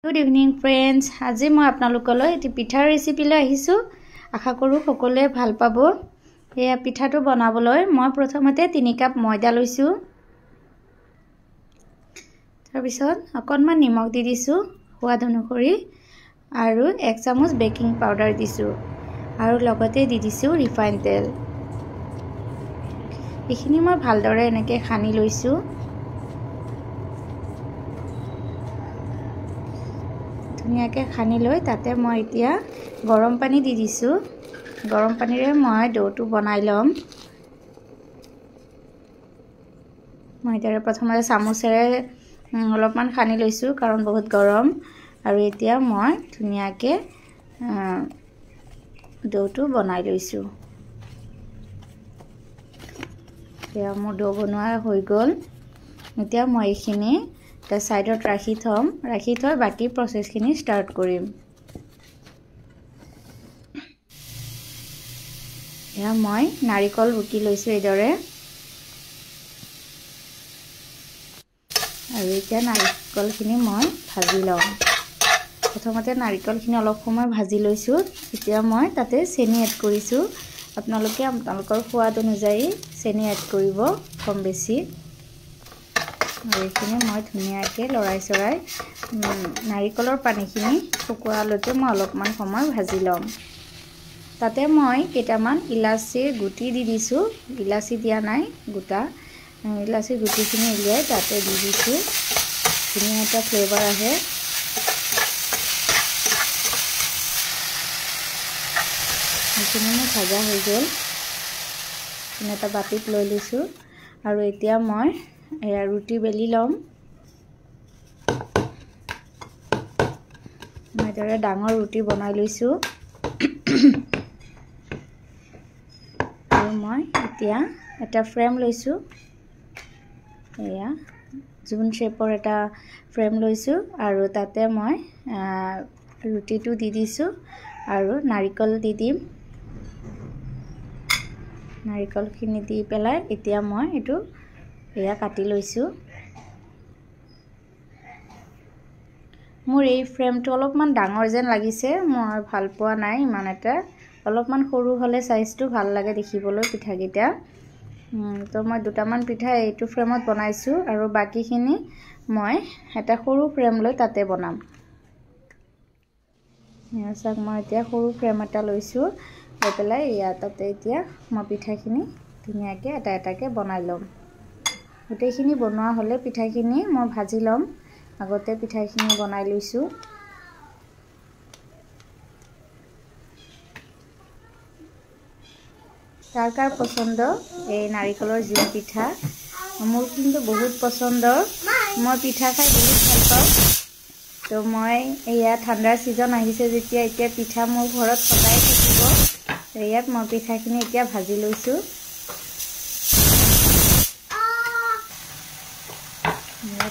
Good evening friends. আজি মই আপোনালোকলৈ এটি পিঠাৰ ৰেচিপি লৈ আহিছো। আশা কৰো সকলোৱে ভাল পাব। এই পিঠাটো বনাবলৈ মই প্ৰথমতে 3 কাপ ময়দা লৈছো। তাৰ পিছত অকণমান নিমখ দি দিছো সোৱাদ অনুসৰি আৰু 1 চামুচ বেকিং পাউডাৰ দিছো আৰু লগতে দি দিছো ৰিফাইন তেল। এইখিনি মই ভালদৰে এনেকৈ খানি লৈছো। ধুনিয়াকে খানি লৈ তাতে মই এতিয়া গৰম পানী দি দিছো। গৰম পানীৰে মই ডোটো বনাই লম। মই এতিয়া প্ৰথমতে চামুচেৰে অলপমান খানি লৈছো কাৰণ বহুত গৰম আৰু এতিয়া মই ধুনিয়াকে ডোটো বনাই লৈছো। এতিয়া মোৰ ডো বনোৱা হৈ গ'ল। এতিয়া মই এইখিনি এটা সাইডত ৰাখি থৈ বাকি প্ৰসেসখিনি স্টাৰ্ট কৰিম। এয়া মই নাৰিকল ৰুকি লৈছো এইদৰে আৰু এতিয়া নাৰিকলখিনি মই ভাজি লম। প্ৰথমতে নাৰিকলখিনি অলপ সময় ভাজি লৈছো। এতিয়া মই তাতে চেনি এড কৰিছো। আপোনালোকে আপোনালোকৰ সোৱাদ অনুযায়ী চেনি এড কৰিব কম বেছি। আৰু এইখিনি মই ধুনিয়াকে লৰাই চৰাই নাৰিকলৰ পানীখিনি শুকুৱালৈকে মই অলপমান সময় ভাজি লম। তাতে মই কেইটামান ইলাচিৰ গুটি দি দিছো। ইলাচি দিয়া নাই গোটা ইলাচিৰ গুটিখিনি উলিয়াই তাতে দি দিছো। ধুনীয়া এটা ফ্লেভাৰ আহে। এইখিনি মোৰ ভাজা হৈ গ'ল। এটা বাটিত লৈ লৈছো আৰু এতিয়া মই এয়া ৰুটি বেলি লম। মই দৰে ডাঙৰ ৰুটি বনাই লৈছো। আৰু মই এতিয়া এটা ফ্ৰেম লৈছো। এয়া জুন শেপৰ এটা ফ্ৰেম লৈছো আৰু তাতে মই ৰুটিটো দি দিছো আৰু নাৰিকল দি দিম। নাৰিকলখিনি দি পেলাই এতিয়া মই এটো এয়া কাটি লৈছো। মোৰ এই ফ্ৰেমটো অলপমান ডাঙৰ যেন লাগিছে। মই ভাল পোৱা নাই ইমান এটা। অলপমান সৰু হলে সাইজটো ভাল লাগে দেখিবলৈ পিঠাকিটা। তো মই দুটামান পিঠা এইটো ফ্ৰেমত বনাইছো আৰু বাকিখিনি মই এটা সৰু ফ্ৰেম লৈ তাতে বনাম। ইয়াক মই এতিয়া সৰু ফ্ৰেম এটা লৈছো। লৈ পেলাই ইয়াতে এতিয়া মই পিঠাখিনি ধুনিয়াকে এটা এটাকে বনাই লম। গোটেইখিনি বনোৱা হলে পিঠাখিনি মই ভাজি লম। আগতে পিঠাখিনি বনাই লৈছো। কাৰ পছন্দ এই নাৰিকলৰ জিন পিঠা। মোৰ কিন্তু বহুত পছন্দ। মই পিঠা খাই বহুত ভাল পাওঁ। তো মই এয়া ঠাণ্ডাৰ সিজন আহিছে যেতিয়া এতিয়া পিঠা মোৰ ঘৰত সদায় থাকিব। ইয়াত মই পিঠাখিনি এতিয়া ভাজি লৈছো।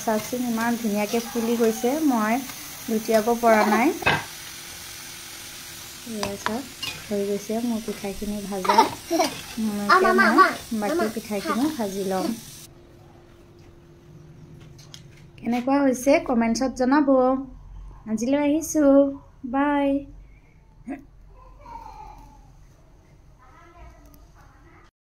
চাওকচোন ইমান ধুনীয়াকে ফুলি গৈছে। মই লুটিয়াব পৰা নাই। হৈ গৈছে মোৰ পিঠাখিনি ভাজা। এতিয়া মই বাকি পিঠাখিনি ভাজি লম। কেনেকুৱা হৈছে কমেন্টছত জনাব। আজিলৈ আহিছো। বাই।